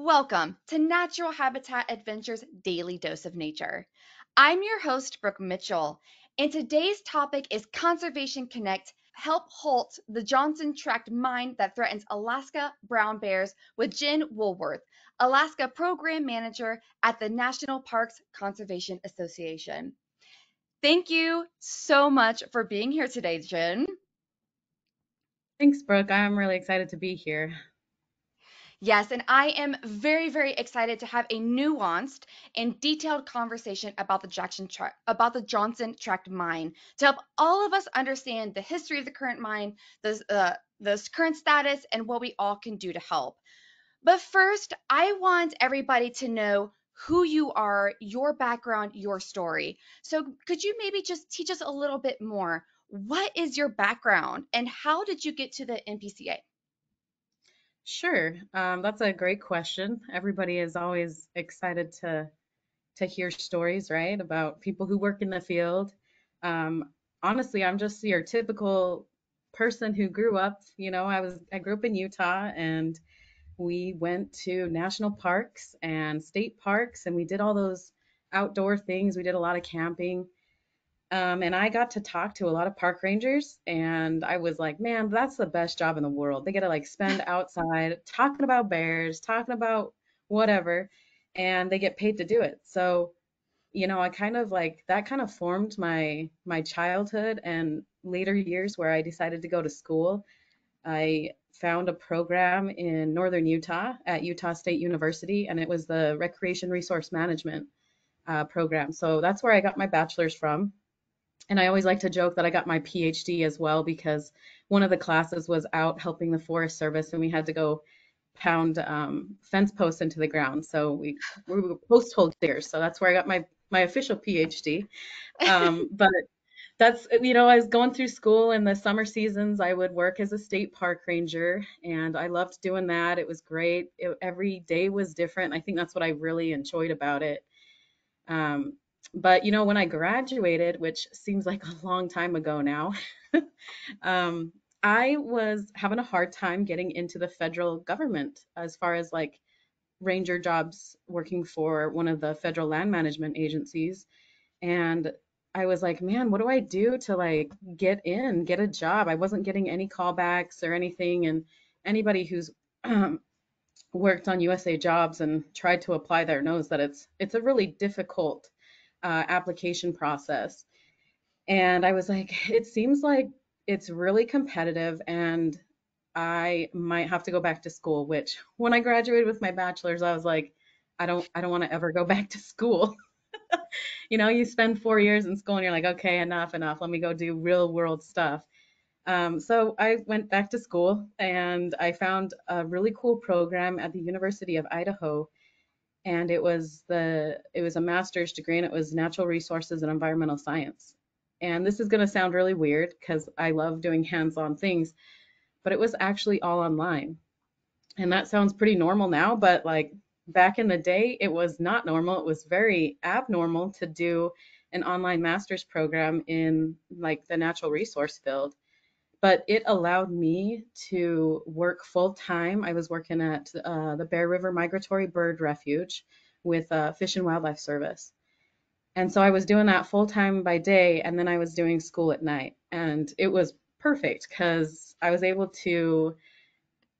Welcome to Natural Habitat Adventures Daily Dose of Nature. I'm your host, Brooke Mitchell, and today's topic is Conservation Connect Help Halt the Johnson Tract Mine that threatens Alaska brown bears with Jen Woolworth, Alaska Program Manager at the National Parks Conservation Association. Thank you so much for being here today, Jen. Thanks, Brooke. I'm really excited to be here. Yes, and I am very, very excited to have a nuanced and detailed conversation about the Johnson Tract mine to help all of us understand the history of the current mine, the current status, and what we all can do to help. But first, I want everybody to know who you are, your background, your story. So, could you maybe just teach us a little bit more? What is your background, and how did you get to the NPCA? Sure. That's a great question. Everybody is always excited to hear stories, right, about people who work in the field. Honestly, I'm just your typical person who grew up, I grew up in Utah and we went to national parks and state parks and we did all those outdoor things. We did a lot of camping. And I got to talk to a lot of park rangers, and I was like, man, that's the best job in the world. They get to like spend outside talking about bears, talking about whatever, and they get paid to do it. So, I kind of like that kind of formed my childhood and later years where I decided to go to school. I found a program in northern Utah at Utah State University, and it was the Recreation Resource Management program. So that's where I got my bachelor's from. And I always like to joke that I got my PhD as well because one of the classes was out helping the Forest Service, and we had to go pound fence posts into the ground. So we were post hole clears. So that's where I got my official PhD. But that's I was going through school in the summer seasons. I would work as a state park ranger, and I loved doing that. It was great. Every day was different. I think that's what I really enjoyed about it. Um, but when I graduated, which seems like a long time ago now, um, I was having a hard time getting into the federal government as far as like ranger jobs working for one of the federal land management agencies. And I was like, man, what do I do to like get a job? I wasn't getting any callbacks or anything. And anybody who's worked on USA Jobs and tried to apply there knows that it's a really difficult application process. And I was like, it seems like it's really competitive, and I might have to go back to school. Which, when I graduated with my bachelor's, I was like, I don't want to ever go back to school. You spend 4 years in school, and you're like, okay, enough. Let me go do real world stuff. So I went back to school and I found a really cool program at the University of Idaho, and it was a master's degree, and it was natural resources and environmental science. And this is going to sound really weird because I love doing hands-on things, but it was actually all online. And that sounds pretty normal now, but like back in the day, it was not normal. It was very abnormal to do an online master's program in like the natural resource field, but it allowed me to work full time. I was working at the Bear River Migratory Bird Refuge with Fish and Wildlife Service. And so I was doing that full time by day, and then I was doing school at night. And it was perfect because I was able to,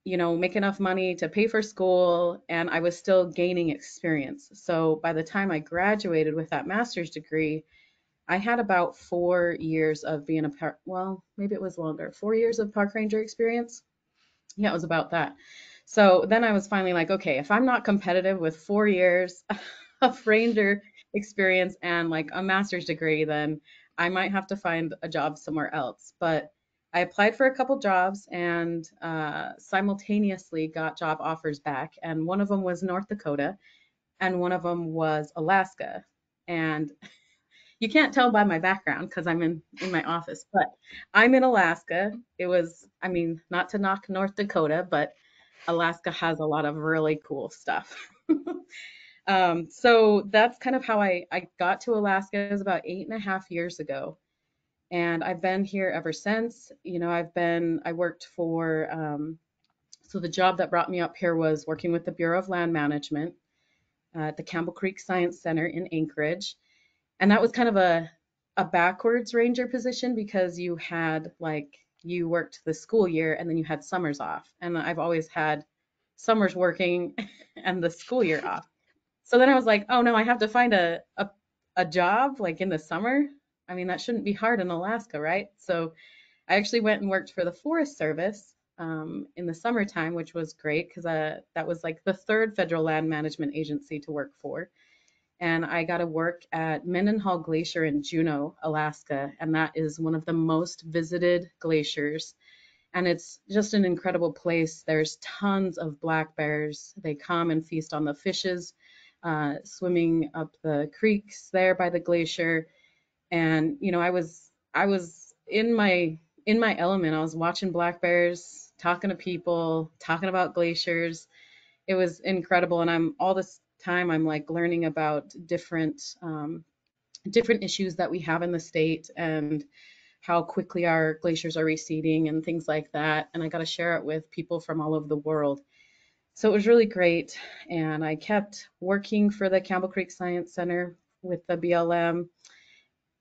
make enough money to pay for school, and I was still gaining experience. So by the time I graduated with that master's degree, I had about 4 years of being a park, well, maybe it was longer, 4 years of park ranger experience. Yeah, it was about that. So then I was finally like, okay, if I'm not competitive with 4 years of ranger experience and like a master's degree, then I might have to find a job somewhere else. But I applied for a couple jobs and simultaneously got job offers back. And one of them was North Dakota and one of them was Alaska. And you can't tell by my background because I'm in my office, but I'm in Alaska. It was, I mean, not to knock North Dakota, but Alaska has a lot of really cool stuff. So that's kind of how I got to Alaska. It was about 8.5 years ago. And I've been here ever since. I worked for So the job that brought me up here was working with the Bureau of Land Management at the Campbell Creek Science Center in Anchorage. And that was kind of a backwards ranger position because you had like you worked the school year and then you had summers off. And I've always had summers working and the school year off. So then I was like, oh no, I have to find a job like in the summer. I mean, that shouldn't be hard in Alaska, right? So I actually went and worked for the Forest Service in the summertime, which was great because that was like the third federal land management agency to work for. And I got to work at Mendenhall Glacier in Juneau, Alaska, and that is one of the most visited glaciers. And it's just an incredible place. There's tons of black bears. They come and feast on the fishes, swimming up the creeks there by the glacier. And I was in my element. I was watching black bears, talking to people, talking about glaciers. It was incredible, and I'm all this time I'm like learning about different issues that we have in the state and how quickly our glaciers are receding and things like that. And I got to share it with people from all over the world. So it was really great. And I kept working for the Campbell Creek Science Center with the BLM.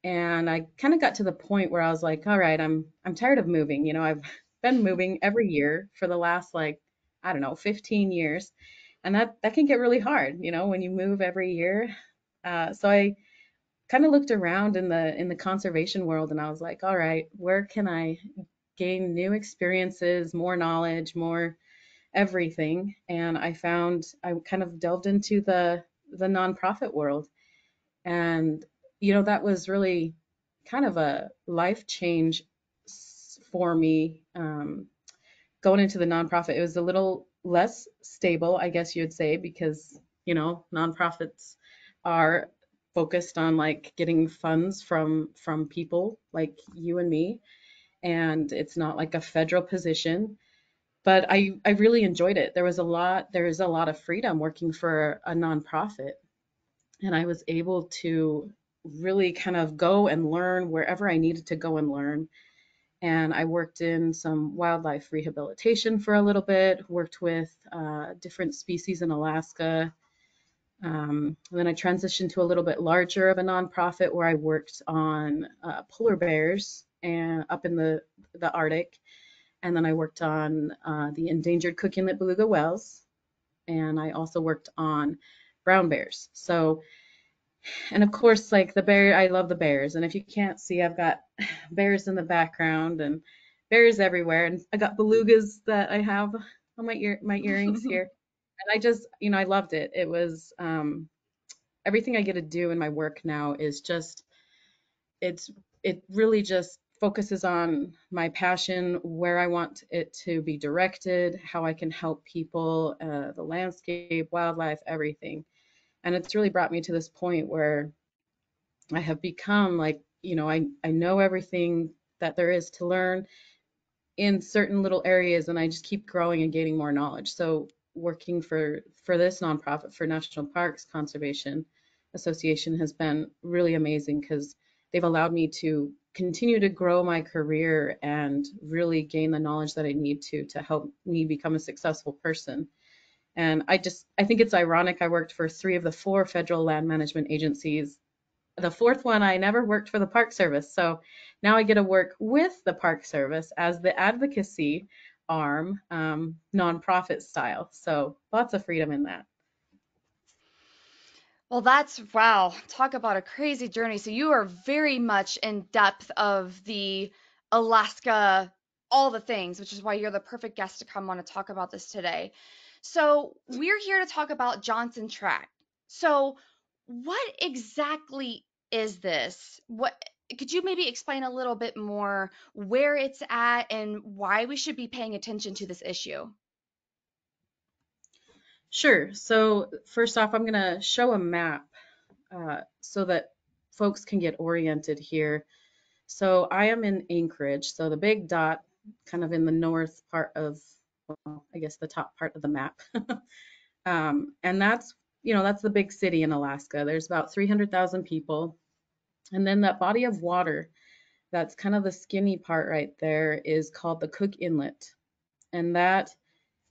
And I kind of got to the point where I was like, all right, I'm tired of moving. I've been moving every year for the last like, I don't know, 15 years. And that can get really hard, when you move every year. So I kind of looked around in the conservation world and I was like, all right, where can I gain new experiences, more knowledge, more everything? And I kind of delved into the nonprofit world. And that was really kind of a life change for me. Going into the nonprofit, it was a little less stable, I guess you would say, because nonprofits are focused on like getting funds from people like you and me, and it's not like a federal position. But I really enjoyed it. There is a lot of freedom working for a nonprofit, and I was able to really kind of go and learn wherever I needed to go and learn. And I worked in some wildlife rehabilitation for a little bit, worked with different species in Alaska. Then I transitioned to a little bit larger of a nonprofit where I worked on polar bears and up in the Arctic. And then I worked on the endangered Cook Inlet beluga whales. And I also worked on brown bears. So, and of course, like the bear, I love the bears. And if you can't see, I've got bears in the background and bears everywhere. And I got belugas that I have on my earrings here. And I loved it. It was everything I get to do in my work now is just it's it really just focuses on my passion, where I want it to be directed, how I can help people, the landscape, wildlife, everything. And it's really brought me to this point where I have become like, I know everything that there is to learn in certain little areas, and I just keep growing and gaining more knowledge. So working for this nonprofit for National Parks Conservation Association has been really amazing because they've allowed me to continue to grow my career and really gain the knowledge that I need to help me become a successful person. And I think it's ironic I worked for three of the four federal land management agencies. The fourth one, I never worked for the Park Service. So now I get to work with the Park Service as the advocacy arm, nonprofit style. So lots of freedom in that. Well, that's wow. Talk about a crazy journey. So you are very much in depth of the Alaska, all the things, which is why you're the perfect guest to come on and talk about this today. So we're here to talk about Johnson Tract. So what exactly is this? What could you maybe explain a little bit more where it's at and why we should be paying attention to this issue? Sure. So first off, I'm going to show a map so that folks can get oriented here. So I am in Anchorage. So the big dot kind of in the north part of, well, I guess the top part of the map. And that's the big city in Alaska. There's about 300,000 people. And then that body of water, that's kind of the skinny part right there, is called the Cook Inlet. And that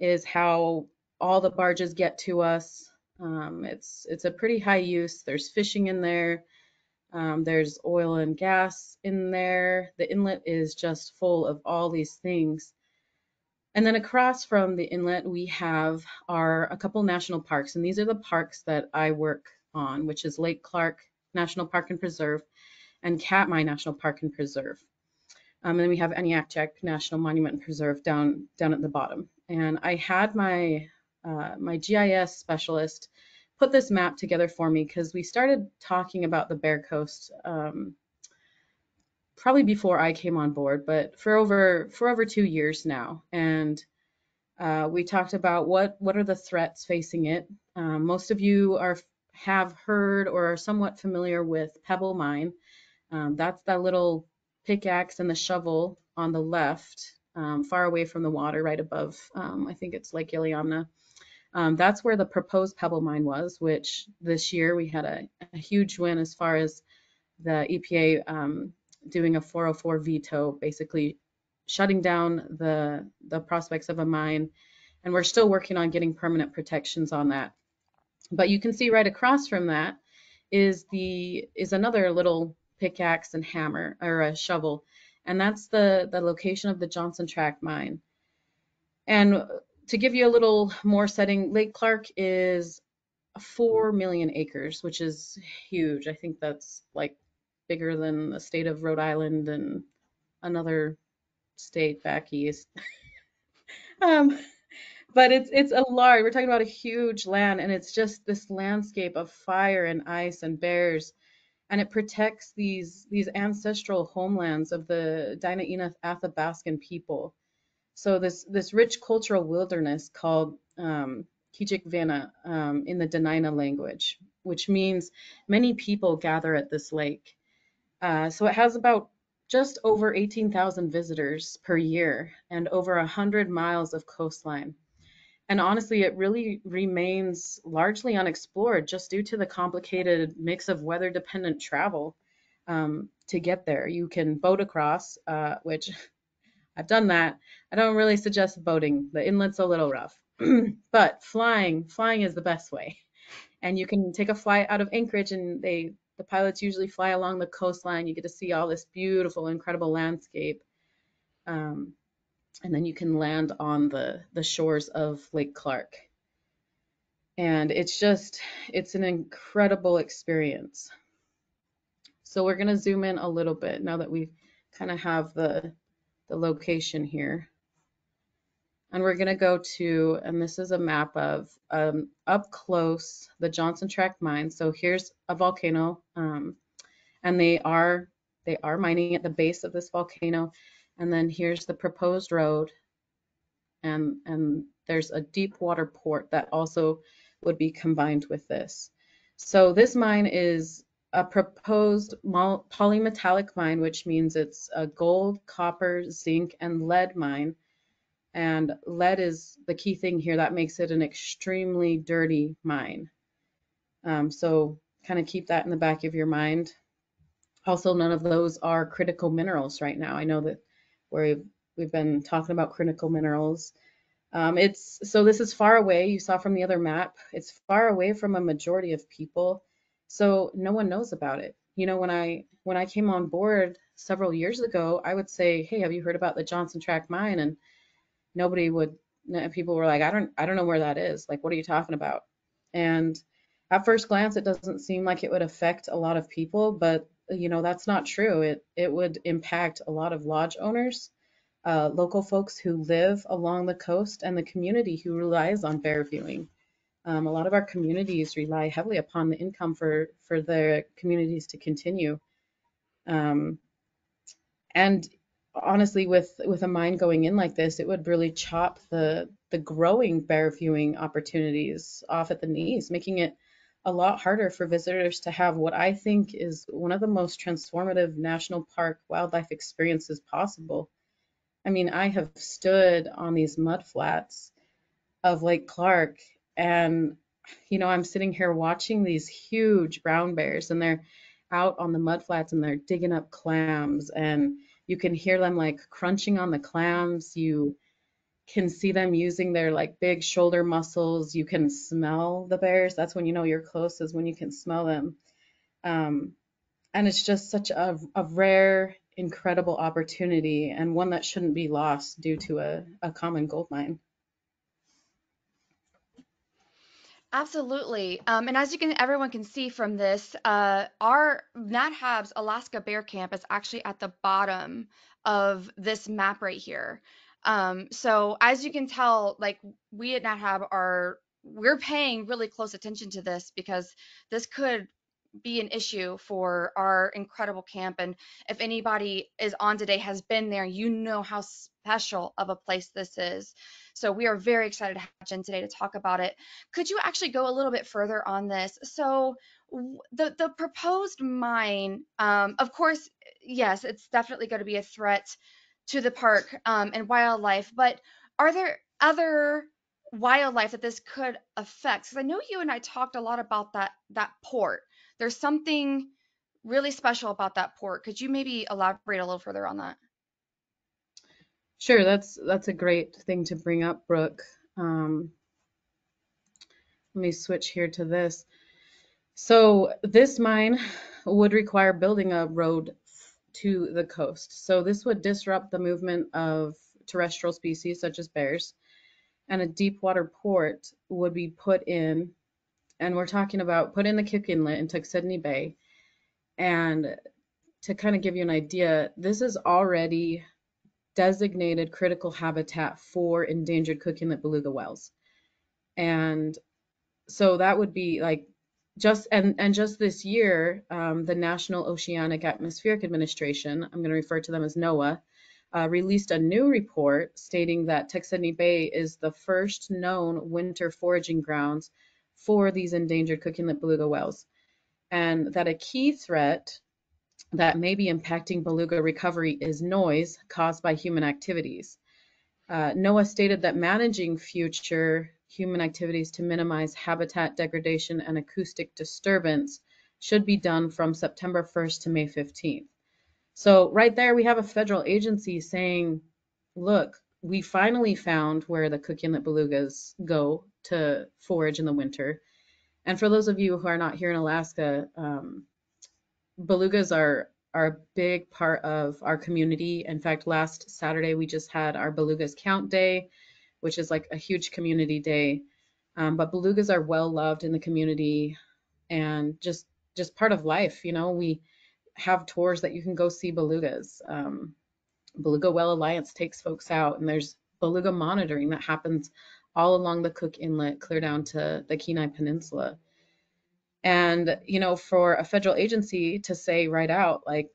is how all the barges get to us. It's a pretty high use. There's fishing in there. There's oil and gas in there. The inlet is just full of all these things. And then across from the inlet, we have a couple national parks, and these are the parks that I work on, which is Lake Clark National Park and Preserve and Katmai National Park and Preserve. And then we have Aniakchak National Monument and Preserve down at the bottom. And I had my GIS specialist put this map together for me because we started talking about the Bear Coast probably before I came on board, but for over 2 years now. And we talked about what are the threats facing it. Most of you have heard or are somewhat familiar with Pebble Mine. That's that little pickaxe and the shovel on the left, far away from the water, right above. I think it's Lake Iliamna. That's where the proposed Pebble Mine was, which this year we had a huge win as far as the EPA doing a 404 veto, basically shutting down the prospects of a mine. And we're still working on getting permanent protections on that. But you can see right across from that is another little pickaxe and hammer or a shovel, and that's the location of the Johnson Tract Mine. And to give you a little more setting, Lake Clark is 4 million acres, which is huge. I think that's like bigger than the state of Rhode Island and another state back east. Um, but it's a large. We're talking about a huge land, and it's just this landscape of fire and ice and bears, and it protects these ancestral homelands of the Diné Athabascan people. So this rich cultural wilderness called Kijikvana in the Dena'ina language, which means many people gather at this lake. So it has about just over 18,000 visitors per year and over 100 miles of coastline. And honestly, it really remains largely unexplored just due to the complicated mix of weather dependent travel to get there. You can boat across, which I've done that. I don't really suggest boating. The inlet's a little rough, but flying is the best way. And you can take a flight out of Anchorage, and the pilots usually fly along the coastline. You get to see all this beautiful, incredible landscape. Um, and then you can land on the shores of Lake Clark. And it's an incredible experience. So we're going to zoom in a little bit now that we kind of have the location here. And we're going to go to, and this is a map of up close the Johnson Tract Mine. So here's a volcano, and they are mining at the base of this volcano. And then here's the proposed road, and there's a deep water port that also would be combined with this. So this mine is a proposed polymetallic mine, which means it's a gold, copper, zinc, and lead mine. And lead is the key thing here that makes it an extremely dirty mine. So kind of keep that in the back of your mind. Also, none of those are critical minerals right now. I know that we've been talking about critical minerals. This is far away. You saw from the other map, it's far away from a majority of people. So no one knows about it. You know, when I came on board several years ago, I would say, "Hey, have you heard about the Johnson Tract Mine?" And nobody would. People were like, "I don't know where that is. Like, what are you talking about?" And at first glance, it doesn't seem like it would affect a lot of people, but that's not true. It would impact a lot of lodge owners, local folks who live along the coast, and the community who relies on bear viewing. A lot of our communities rely heavily upon the income for their communities to continue. Um, and honestly, with a mine going in like this, it would really chop the growing bear viewing opportunities off at the knees, making it a lot harder for visitors to have what I think is one of the most transformative national park wildlife experiences possible. I mean, I have stood on these mud flats of Lake Clark, and I'm sitting here watching these huge brown bears, and they're out on the mud flats and they're digging up clams, and you can hear them like crunching on the clams. You can see them using their like big shoulder muscles. You can smell the bears. That's when you know you're close, is when you can smell them. Um, and it's just such a rare, incredible opportunity, and one that shouldn't be lost due to a common gold mine. Absolutely. And as everyone can see from this, our NatHab's Alaska Bear Camp is actually at the bottom of this map right here. So as you can tell, like we at NatHab we're paying really close attention to this because this could be an issue for our incredible camp. And if anybody is on today has been there, you know how special of a place this is. So we are very excited to have Jen today to talk about it. Could you actually go a little bit further on this? So the proposed mine, of course, yes, it's definitely going to be a threat to the park and wildlife, but are there other wildlife that this could affect? Because I know you and I talked a lot about that port. There's something really special about that port. Could you maybe elaborate a little further on that? Sure, that's a great thing to bring up, Brooke. Um, Let me switch here to this. So this mine would require building a road to the coast. So this would disrupt the movement of terrestrial species such as bears, and a deep water port would be put in, and we're talking about put in the Cook Inlet in Tuxedni Bay. And to kind of give you an idea, this is already designated critical habitat for endangered Cook Inlet beluga whales. And so that would be like just this year, the National Oceanic Atmospheric Administration, I'm going to refer to them as NOAA, released a new report stating that Tuxedni Bay is the first known winter foraging grounds for these endangered Cook Inlet beluga whales, and that a key threat that may be impacting beluga recovery is noise caused by human activities. NOAA stated that managing future human activities to minimize habitat degradation and acoustic disturbance should be done from September 1st to May 15th. So, right there, we have a federal agency saying, look, we finally found where the Cook Inlet belugas go to forage in the winter. And for those of you who are not here in Alaska, belugas are a big part of our community. In fact, last Saturday we just had our belugas count day, which is like a huge community day. But belugas are well loved in the community, and just part of life. You know, we have tours that you can go see belugas. Beluga Whale Alliance takes folks out, and there's beluga monitoring that happens all along the Cook Inlet, clear down to the Kenai Peninsula. And, you know, for a federal agency to say right out, like,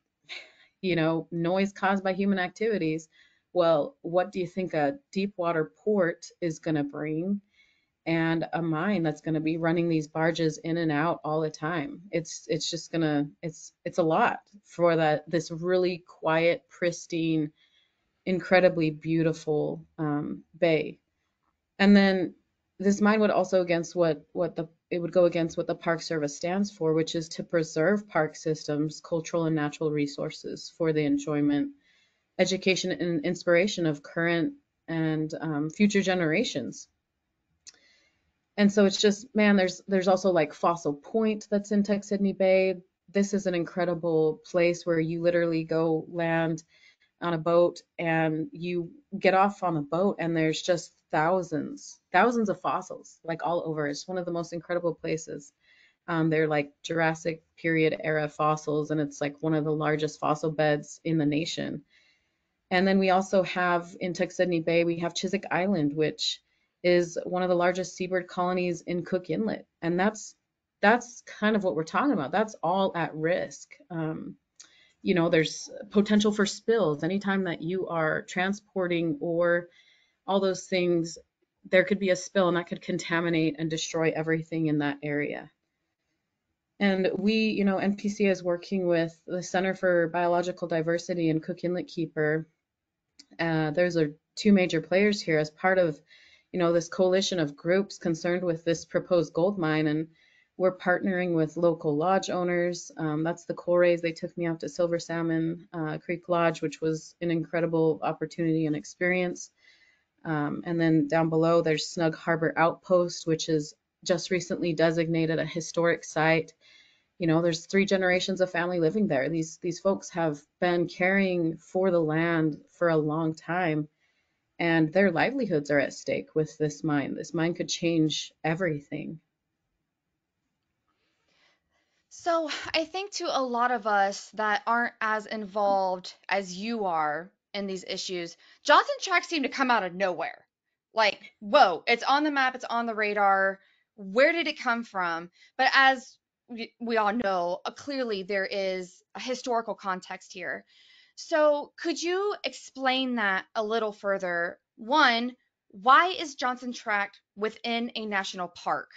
you know, noise caused by human activities, well, what do you think a deep water port is going to bring? And a mine that's going to be running these barges in and out all the time. It's just gonna it's a lot for this really quiet, pristine, incredibly beautiful bay. And then this mine would also against what the it would go against what the Park Service stands for, which is to preserve park systems, cultural and natural resources for the enjoyment, education, and inspiration of current and future generations. And so it's just, man, there's also like Fossil Point that's in Tuxedni Bay. This is an incredible place where you literally go land on a boat, and you get off on the boat and there's just thousands of fossils like all over. It's one of the most incredible places. They're like Jurassic period era fossils, and it's like one of the largest fossil beds in the nation. And then we also have in Tuxedni Bay, we have Chiswick Island, which is one of the largest seabird colonies in Cook Inlet. And that's kind of what we're talking about. That's all at risk. You know, there's potential for spills. Anytime that you are transporting or all those things, there could be a spill and that could contaminate and destroy everything in that area. And we, you know, NPC is working with the Center for Biological Diversity and Cook Inlet Keeper. There's two major players here as part of, you know, this coalition of groups concerned with this proposed gold mine. And we're partnering with local lodge owners. That's the Corays. They took me out to Silver Salmon Creek Lodge, which was an incredible opportunity and experience. And then down below, there's Snug Harbor Outpost, which is just recently designated a historic site. You know, there's three generations of family living there. These folks have been caring for the land for a long time, and their livelihoods are at stake with this mine. This mine could change everything. So I think to a lot of us that aren't as involved as you are in these issues, Johnson Tract seemed to come out of nowhere. Like, whoa, it's on the map, it's on the radar. Where did it come from? But as we all know, clearly there is a historical context here. So could you explain that a little further? One, why is Johnson Tract within a national park?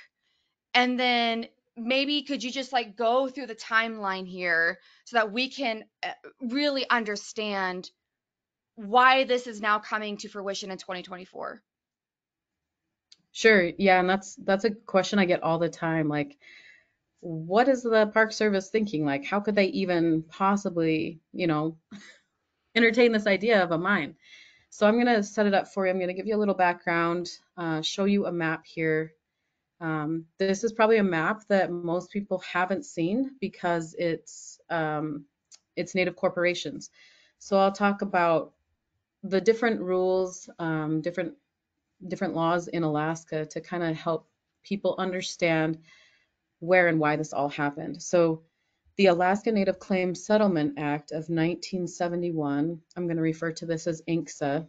And then maybe could you just like go through the timeline here so that we can really understand why this is now coming to fruition in 2024? Sure, yeah, and that's a question I get all the time. Like, what is the Park Service thinking? Like, how could they even possibly, entertain this idea of a mine? So I'm going to set it up for you. I'm going to give you a little background, show you a map here. This is probably a map that most people haven't seen because it's native corporations. So I'll talk about the different rules, different laws in Alaska to kind of help people understand where and why this all happened. So the Alaska Native Claims Settlement Act of 1971, I'm going to refer to this as INCSA,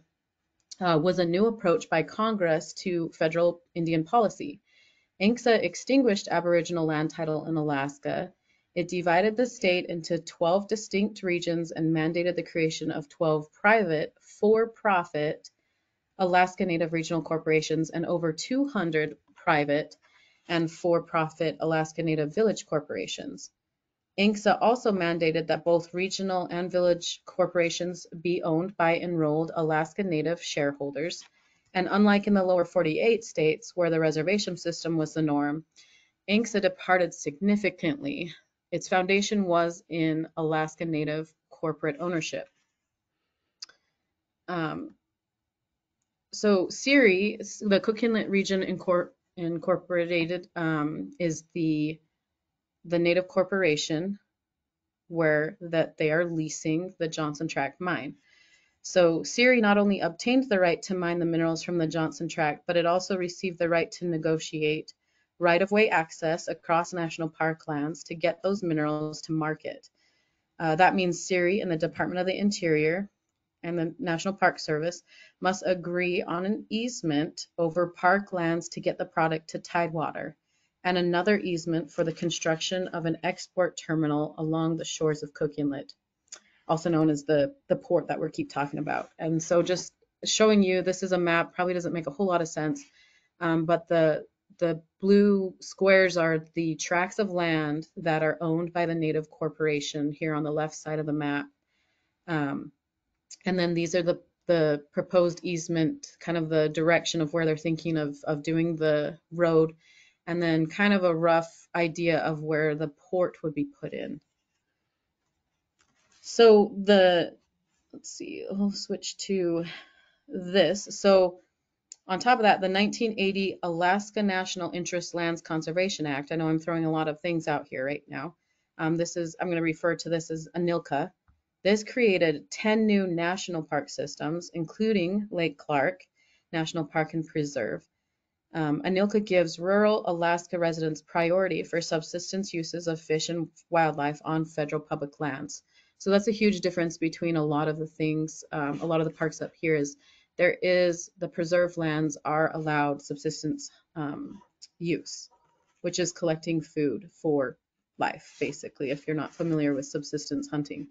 was a new approach by Congress to federal Indian policy. INCSA extinguished Aboriginal land title in Alaska. It divided the state into 12 distinct regions and mandated the creation of 12 private, for-profit Alaska Native regional corporations and over 200 private and for-profit Alaska Native village corporations. INCSA also mandated that both regional and village corporations be owned by enrolled Alaska Native shareholders. And unlike in the lower 48 states, where the reservation system was the norm, INCSA departed significantly. Its foundation was in Alaska Native corporate ownership. So CIRI, the Cook Inlet Region Incorporated, is the native corporation where that they are leasing the Johnson Tract mine. So CIRI not only obtained the right to mine the minerals from the Johnson Tract, but it also received the right to negotiate right-of-way access across national park lands to get those minerals to market. That means CIRI and the Department of the Interior and the National Park Service must agree on an easement over park lands to get the product to Tidewater, and another easement for the construction of an export terminal along the shores of Cook Inlet, also known as the port that we keep talking about. And so just showing you, this is a map, probably doesn't make a whole lot of sense, but the blue squares are the tracts of land that are owned by the Native Corporation here on the left side of the map. And then these are the proposed easement, kind of the direction of where they're thinking of doing the road, and then kind of a rough idea of where the port would be put in. So let's see, I'll switch to this. So on top of that, the 1980 Alaska National Interest Lands Conservation Act. I know I'm throwing a lot of things out here right now. I'm going to refer to this as ANILCA. This created 10 new national park systems, including Lake Clark National Park and Preserve. ANILCA gives rural Alaska residents priority for subsistence uses of fish and wildlife on federal public lands. So that's a huge difference between a lot of the things, a lot of the parks up here is the preserved lands are allowed subsistence use, which is collecting food for life, basically, if you're not familiar with subsistence hunting.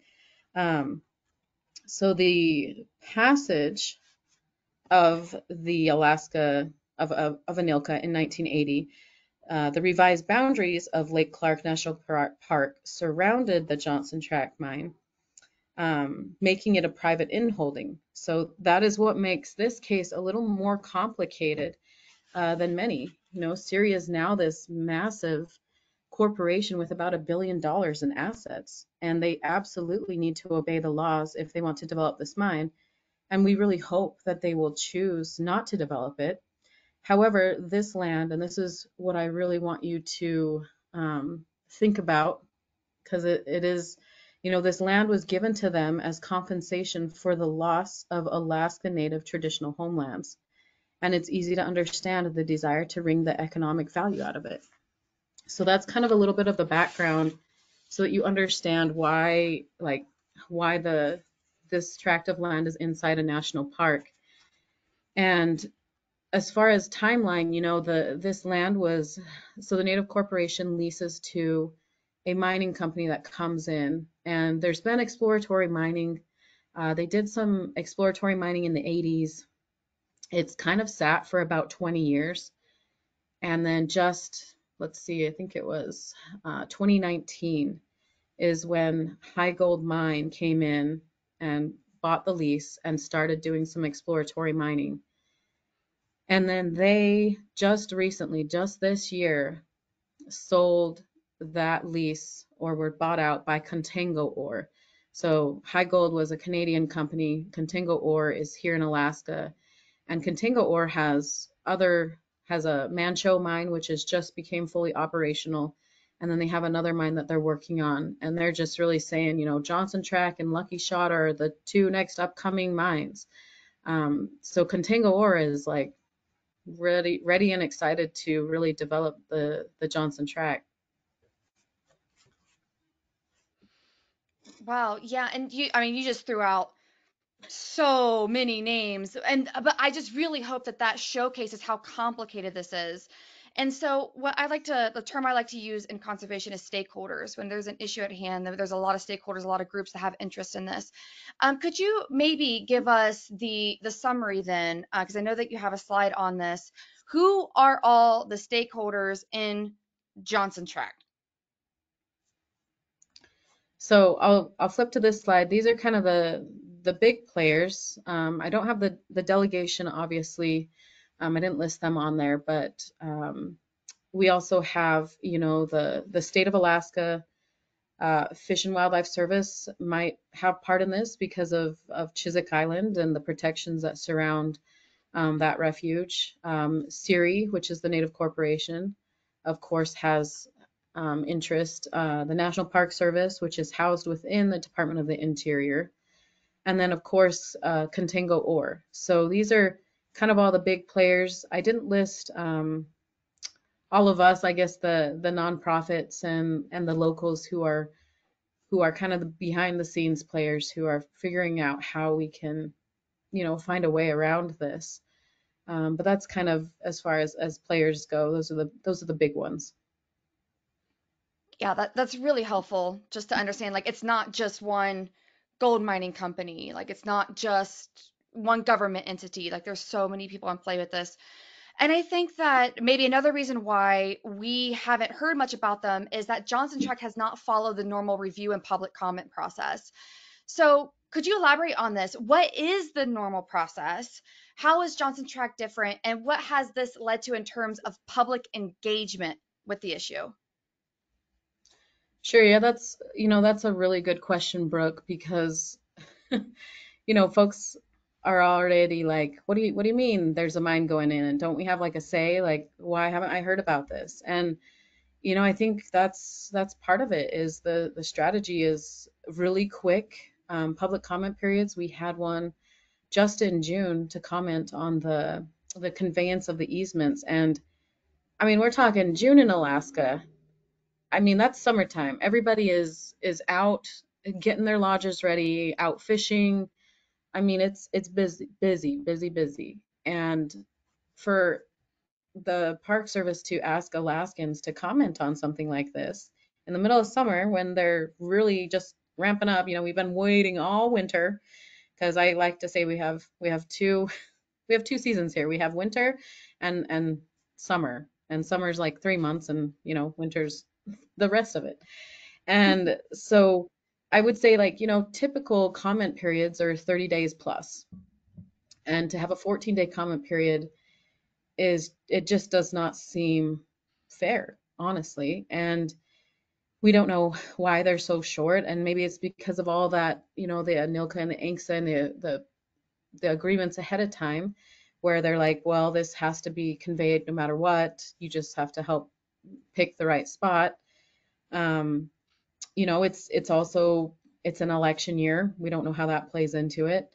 So the passage of the Alaska of ANILCA in 1980, the revised boundaries of Lake Clark National Park surrounded the Johnson Tract mine, making it a private inholding. So that is what makes this case a little more complicated than many. Syria is now this massive corporation with about $1 billion in assets, and they absolutely need to obey the laws if they want to develop this mine. and we really hope that they will choose not to develop it. However, this land, and this is what I really want you to think about, because it is, this land was given to them as compensation for the loss of Alaska Native traditional homelands. And it's easy to understand the desire to wring the economic value out of it. So that's kind of a little bit of the background so that you understand why this tract of land is inside a national park. And as far as timeline, this land was, so the Native Corporation leases to a mining company that comes in, and there's been exploratory mining. They did some exploratory mining in the 80s. It's kind of sat for about 20 years. And then let's see, I think it was 2019 is when High Gold Mine came in and bought the lease and started doing some exploratory mining. And then they just recently, just this year, sold that lease or were bought out by Contango Ore. So High Gold was a Canadian company. Contango Ore is here in Alaska. And Contango Ore has a Manh Choh mine, which has just became fully operational. And then they have another mine that they're working on. And they're just really saying, Johnson Tract and Lucky Shot are the two next upcoming mines. So Contango Ore is like ready and excited to really develop the Johnson Tract. Wow, yeah, and you just threw out so many names, and but I just really hope that that showcases how complicated this is. And so the term I like to use in conservation is stakeholders. When there's an issue at hand, there's a lot of stakeholders, a lot of groups that have interest in this. Could you maybe give us the summary then, because I know that you have a slide on this. Who are all the stakeholders in Johnson Tract? So I'll flip to this slide. These are kind of the big players. I don't have the delegation, obviously. I didn't list them on there, but we also have, the state of Alaska. Fish and Wildlife Service might have part in this because of Chiswick Island and the protections that surround that refuge. SERI, which is the Native Corporation, of course, has interest. The National Park Service, which is housed within the Department of the Interior. And then, of course, Contango Ore. So these are kind of all the big players. I didn't list all of us, I guess, the nonprofits and the locals who are kind of the behind the scenes players who are figuring out how we can, find a way around this. But that's kind of as far as players go. Those are the big ones. Yeah, that's really helpful just to understand, like, it's not just one gold mining company, like it's not just one government entity, like there's so many people in play with this. And I think that maybe another reason why we haven't heard much about them is that Johnson Tract has not followed the normal review and public comment process. So, could you elaborate on this? What is the normal process? How is Johnson Tract different? And what has this led to in terms of public engagement with the issue? Sure, yeah, that's a really good question, Brooke, because folks are already like, what do you mean there's a mine going in and don't we have like a say? Like, why haven't I heard about this? And I think that's part of it is the strategy is really quick public comment periods. We had one just in June to comment on the conveyance of the easements, and I mean we're talking June in Alaska. I mean, that's summertime. Everybody is out getting their lodges ready, out fishing. I mean, it's busy, busy, busy, busy. And for the Park Service to ask Alaskans to comment on something like this in the middle of summer when they're really just ramping up, we've been waiting all winter because I like to say we have two seasons here. We have winter and summer. And summer's like 3 months and winter's the rest of it. And so I would say like, typical comment periods are 30 days plus. And to have a 14-day comment period it just does not seem fair, honestly. And we don't know why they're so short. And maybe it's because of all that, the ANILCA and the ANCSA and the agreements ahead of time where they're like, well, this has to be conveyed no matter what. You just have to help pick the right spot. Um, it's also it's an election year. We don't know how that plays into it.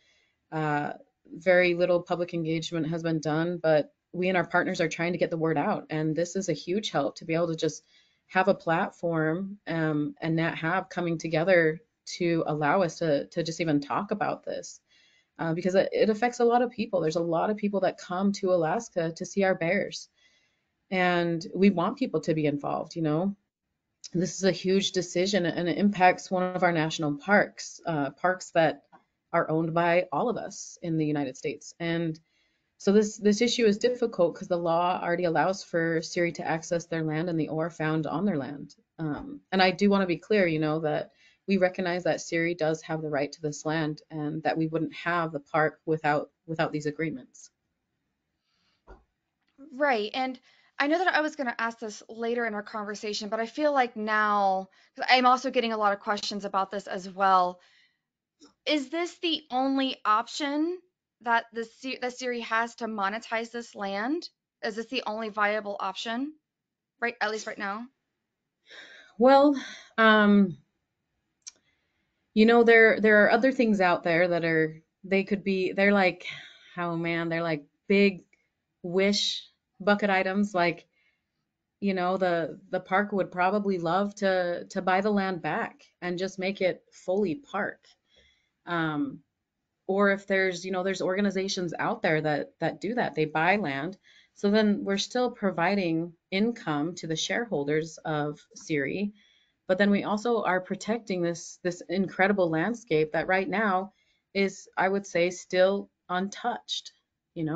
Uh, Very little public engagement has been done, but we and our partners are trying to get the word out, and this is a huge help to be able to just have a platform and not have coming together to allow us to just even talk about this because it affects a lot of people. There's a lot of people that come to Alaska to see our bears, and we want people to be involved. This is a huge decision, and it impacts one of our national parks, parks that are owned by all of us in the United States. And so this issue is difficult because the law already allows for Siri to access their land and the ore found on their land. And I do want to be clear, that we recognize that Siri does have the right to this land, and that we wouldn't have the park without these agreements. Right. And I know that I was going to ask this later in our conversation, but I feel like now, 'cause I'm also getting a lot of questions about this as well. Is this the only option that that Siri has to monetize this land? Is this the only viable option, right? At least right now. Well, um, there are other things out there that they're like, oh man, they're like big wish bucket items. Like, the park would probably love to buy the land back and just make it fully park. Um, or if there's organizations out there that do that, they buy land. So then we're still providing income to the shareholders of Siri, but then we also are protecting this incredible landscape that right now is, I would say, still untouched.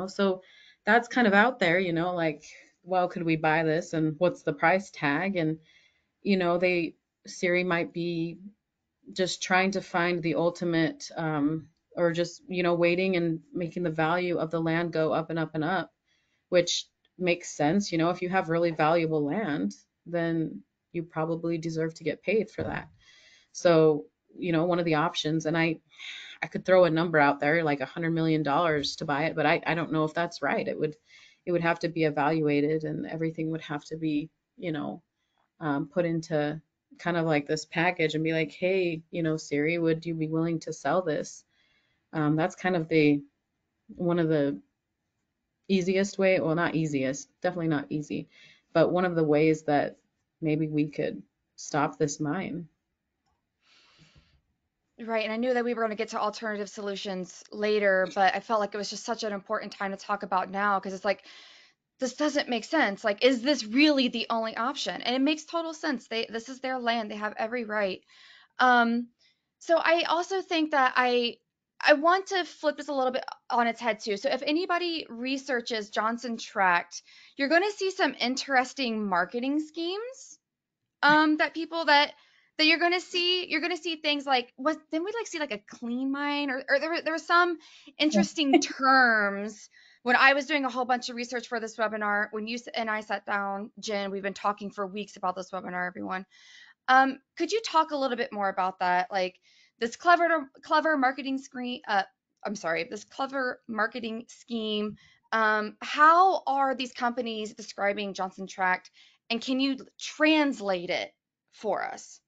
So that's kind of out there, like, well, could we buy this and what's the price tag? And they Siri might be just trying to find the ultimate, or just waiting and making the value of the land go up and up and up, which makes sense. If you have really valuable land, then you probably deserve to get paid for that. So, one of the options, and I could throw a number out there like $100 million to buy it, but I don't know if that's right. It would have to be evaluated, and everything would have to be, put into kind of like this package and be like, hey, Siri, would you be willing to sell this? That's kind of the one of the easiest way, well, not easiest, definitely not easy, but one of the ways that maybe we could stop this mine. Right. And I knew that we were going to get to alternative solutions later, but I felt like it was just such an important time to talk about now because it's like, this doesn't make sense. Like, is this really the only option? And it makes total sense. This is their land. They have every right. Um, so I also think that I want to flip this a little bit on its head too. So if anybody researches Johnson Tract, you're going to see some interesting marketing schemes that people that you're going to see things like what then we like see like a clean mine or there were some interesting terms when I was doing a whole bunch of research for this webinar. When you and I sat down, Jen, we've been talking for weeks about this webinar, everyone. Could you talk a little bit more about that? Like this clever marketing screen, I'm sorry, this clever marketing scheme. How are these companies describing Johnson Tract, and can you translate it for us?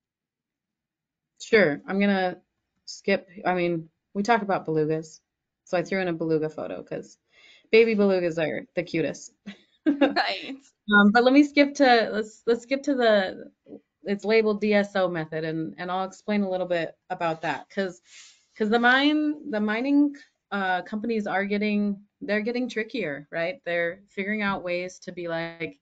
Sure, I'm gonna skip. I mean, we talk about belugas, so I threw in a beluga photo because baby belugas are the cutest. Right. But let me skip to let's skip to the it's labeled DSO method, and I'll explain a little bit about that because the mining companies they're getting trickier, right? They're figuring out ways to be like,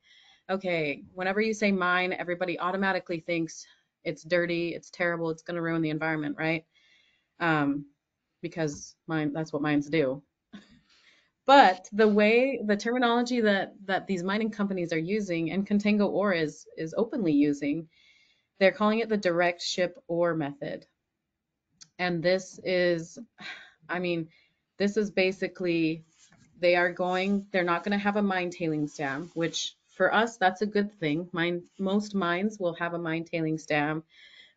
okay, whenever you say mine, everybody automatically thinks it's dirty, it's terrible, it's going to ruin the environment, right? Um, because that's what mines do. But the terminology that these mining companies are using and Contango Ore is openly using, they're calling it the direct ship ore method. And I mean, this is basically they're not going to have a mine tailings dam, which for us, that's a good thing. Most mines will have a mine tailings dam,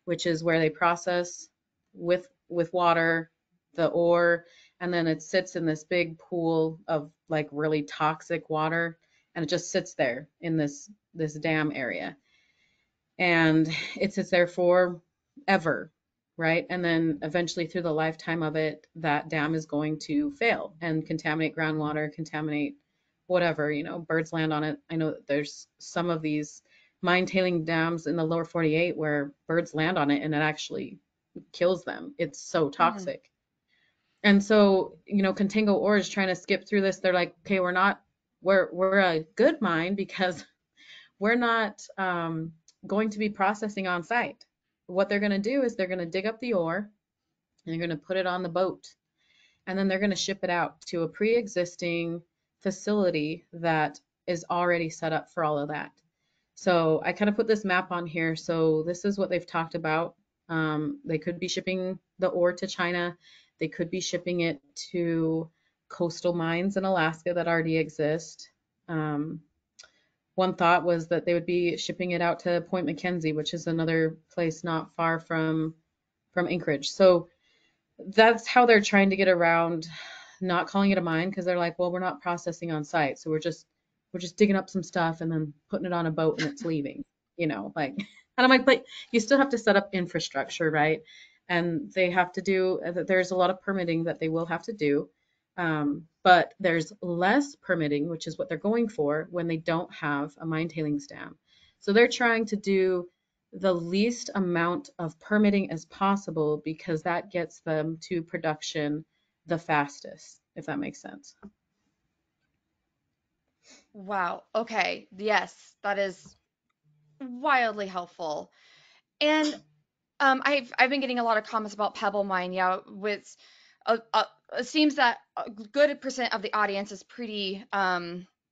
which is where they process with water the ore, and then it sits in this big pool of like really toxic water, and it just sits there in this dam area, and it sits there forever, right? And then eventually through the lifetime of it, that dam is going to fail and contaminate groundwater, contaminate whatever, birds land on it. I know that there's some of these mine tailing dams in the lower 48 where birds land on it and it actually kills them. It's so Mm. toxic. And so, Contango Ore is trying to skip through this. They're like, okay, we're a good mine because we're not going to be processing on site. What they're going to do is they're going to dig up the ore and they're going to put it on the boat, and then they're going to ship it out to a pre-existing facility that is already set up for all of that. So I kind of put this map on here. So this is what they've talked about. They could be shipping the ore to China. They could be shipping it to coastal mines in Alaska that already exist. Um, One thought was that they would be shipping it out to Point McKenzie, which is another place not far from Anchorage. So that's how they're trying to get around not calling it a mine, because they're like, well, we're not processing on site, so we're just digging up some stuff and then putting it on a boat and it's leaving, like. And I'm like, but you still have to set up infrastructure, right? And they have to do, there's a lot of permitting that they will have to do. But there's less permitting, which is what they're going for when they don't have a mine tailings dam. So they're trying to do the least amount of permitting as possible because that gets them to production the fastest, if that makes sense. Wow. Okay. Yes, that is wildly helpful. And I've been getting a lot of comments about Pebble Mine. Yeah, with it seems that a good percent of the audience is pretty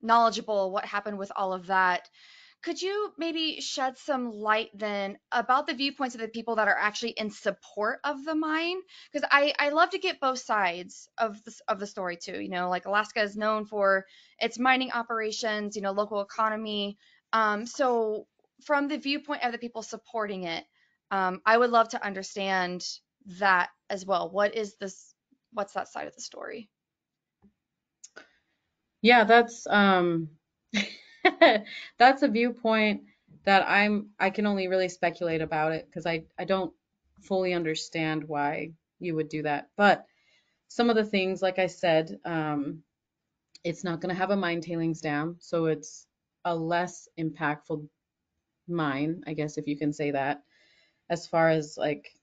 knowledgeable what happened with all of that. Could you maybe shed some light then about the viewpoints of the people that are actually in support of the mine? Because I love to get both sides of the story too. Like Alaska is known for its mining operations, local economy. So from the viewpoint of the people supporting it, I would love to understand that as well. What's that side of the story? Yeah, that's that's a viewpoint that I can only really speculate about it because I don't fully understand why you would do that. But some of the things, like I said, it's not going to have a mine tailings dam, so it's a less impactful mine, I guess if you can say that, as far as like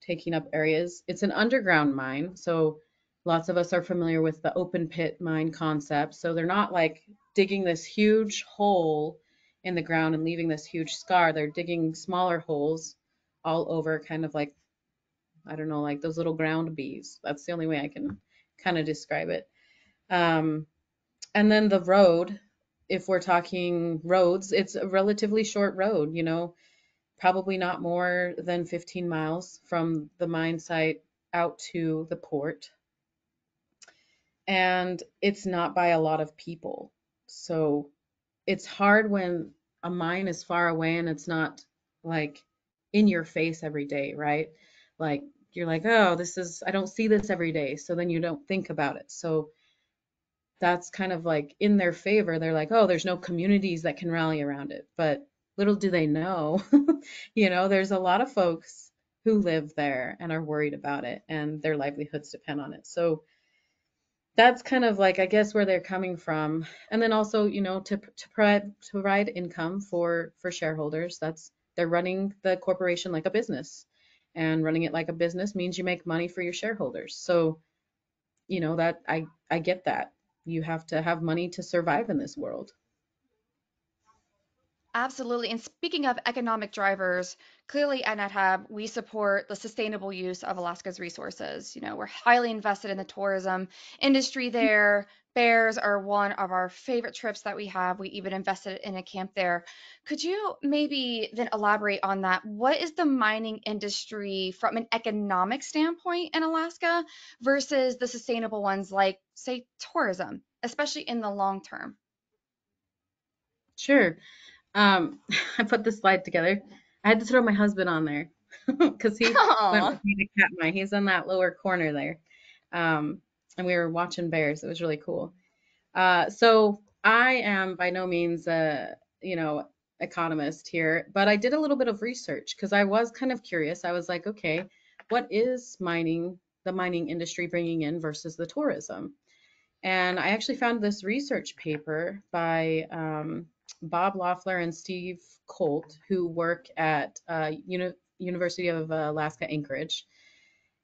taking up areas. It's an underground mine, so lots of us are familiar with the open pit mine concept. So they're not like digging this huge hole in the ground and leaving this huge scar. They're digging smaller holes all over, kind of like, I don't know, like those little ground bees. That's the only way I can kind of describe it. Um, and then the road, if we're talking roads, it's a relatively short road, probably not more than 15 miles from the mine site out to the port. And it's not by a lot of people. So it's hard when a mine is far away and it's not like in your face every day, right? Like you're like, oh, I don't see this every day. So then you don't think about it. So that's kind of like in their favor. They're like, oh, there's no communities that can rally around it. But little do they know, there's a lot of folks who live there and are worried about it and their livelihoods depend on it. So that's kind of like, I guess, where they're coming from. And then also, to provide income for shareholders. They're running the corporation like a business. And running it like a business means you make money for your shareholders. So that I get that. You have to have money to survive in this world. Absolutely. And speaking of economic drivers, clearly at NetHub, we support the sustainable use of Alaska's resources. We're highly invested in the tourism industry there. Bears are one of our favorite trips that we have. We even invested in a camp there. Could you maybe then elaborate on that? What is the mining industry from an economic standpoint in Alaska versus the sustainable ones like, say, tourism, especially in the long term? Sure. I put this slide together. I had to throw my husband on there because he went Aw. with me to Katmai. He's in that lower corner there. Um, and we were watching bears. It was really cool. So I am by no means a, economist here, but I did a little bit of research because I was kind of curious. I was like, okay, what is the mining industry bringing in versus the tourism? And I actually found this research paper by Bob Loeffler and Steve Colt, who work at University of Alaska Anchorage.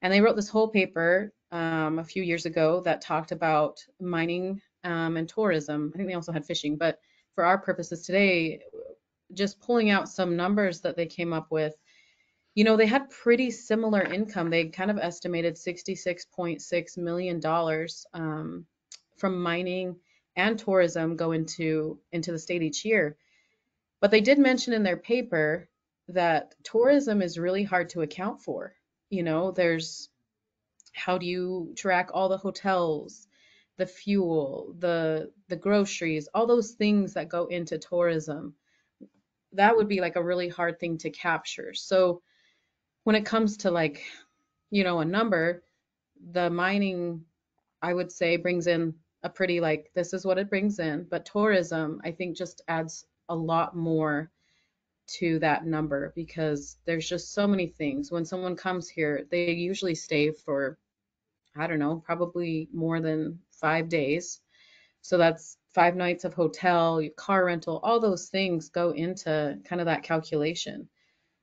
And they wrote this whole paper a few years ago that talked about mining and tourism. I think they also had fishing, but for our purposes today, just pulling out some numbers that they came up with, they had pretty similar income. They kind of estimated $66.6 million from mining and tourism go into the state each year. But they did mention in their paper that tourism is really hard to account for. There's how do you track all the hotels, the fuel, the groceries, all those things that go into tourism? That would be like a really hard thing to capture. So when it comes to like, a number, the mining, I would say, brings in a pretty like this is what it brings in, but tourism I think just adds a lot more to that number because there's just so many things. When someone comes here, they usually stay for, I don't know, probably more than 5 days. So that's 5 nights of hotel, car rental, all those things go into kind of that calculation.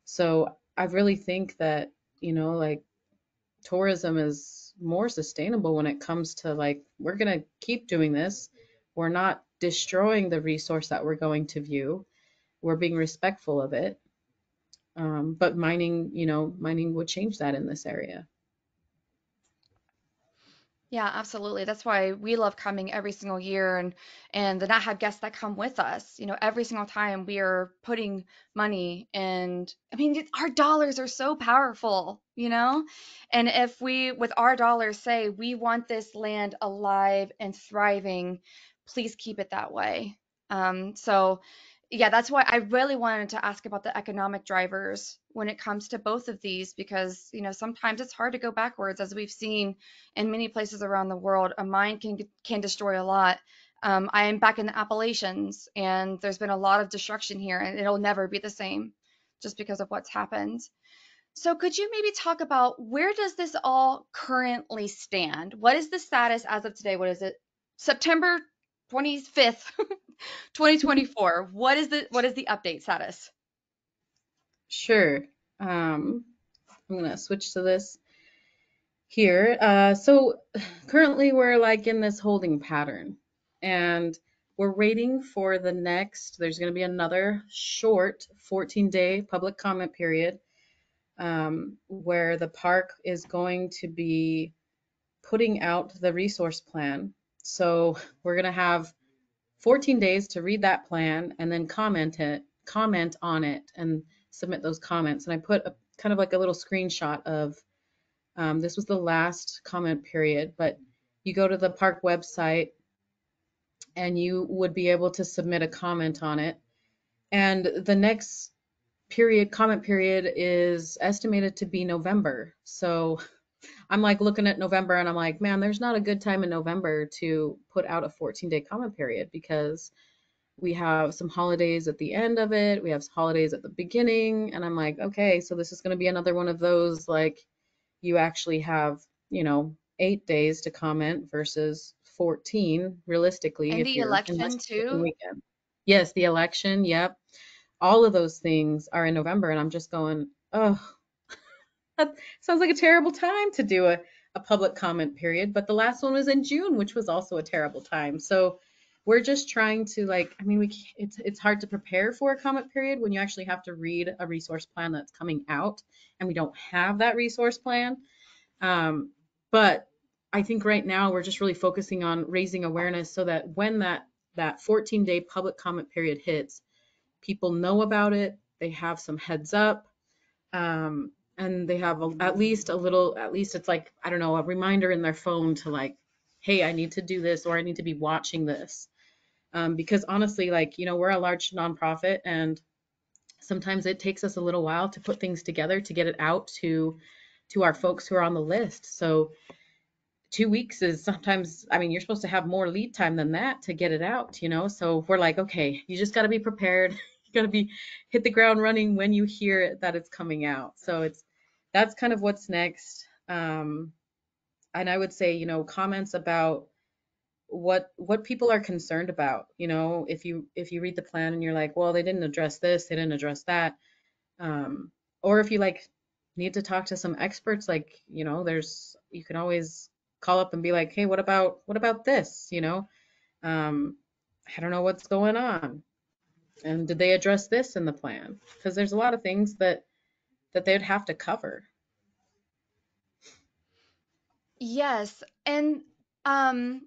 So I really think that, like tourism is more sustainable when it comes to like, we're going to keep doing this. We're not destroying the resource that we're going to view. We're being respectful of it. But mining would change that in this area. Yeah, absolutely. That's why we love coming every single year and then I have guests that come with us. Every single time we are putting money and I mean our dollars are so powerful. And if we with our dollars say we want this land alive and thriving, please keep it that way. So yeah, that's why I really wanted to ask about the economic drivers when it comes to both of these because sometimes it's hard to go backwards as we've seen in many places around the world. A mine can destroy a lot. I am back in the Appalachians, and there's been a lot of destruction here, and it'll never be the same just because of what's happened. So, could you maybe talk about where does this all currently stand? What is the status as of today? What is it? September 25th, 2024. What is the update status? Sure. I'm gonna switch to this here. So currently we're like in this holding pattern, and we're waiting for there's going to be another short 14-day public comment period where the park is going to be putting out the resource plan. So we're going to have 14 days to read that plan and then comment on it and submit those comments. And I put kind of like a little screenshot of this was the last comment period, but you go to the park website and you would be able to submit a comment on it. And the next comment period is estimated to be November. So I'm like looking at November and I'm like, man, there's not a good time in November to put out a 14-day comment period because we have some holidays at the end of it. We have holidays at the beginning. And I'm like, okay, so this is going to be another one of those like you actually have, 8 days to comment versus 14 realistically And if the you're in election the too. weekend. Yes, the election. Yep. All of those things are in November. And I'm just going, oh, that sounds like a terrible time to do a public comment period. But the last one was in June, which was also a terrible time. So we're just trying to like, I mean, it's hard to prepare for a comment period when you actually have to read a resource plan that's coming out, and we don't have that resource plan. But I think right now we're just really focusing on raising awareness so that when that 14-day public comment period hits, people know about it. They have some heads up, and they have at least it's like, I don't know, a reminder in their phone to like, hey, I need to do this or I need to be watching this. Because honestly, like, we're a large nonprofit and sometimes it takes us a little while to put things together to get it out to our folks who are on the list. So 2 weeks is sometimes, I mean, you're supposed to have more lead time than that to get it out, So we're like, okay, you just got to be prepared. You got to be hit the ground running when you hear it that it's coming out. So that's kind of what's next. And I would say, comments about what people are concerned about. If you read the plan and you're like, well, they didn't address this, they didn't address that, um, or if you like need to talk to some experts, like there's you can always call up and be like, hey, what about this, um, I don't know what's going on, and did they address this in the plan, because there's a lot of things that they'd have to cover. Yes, and um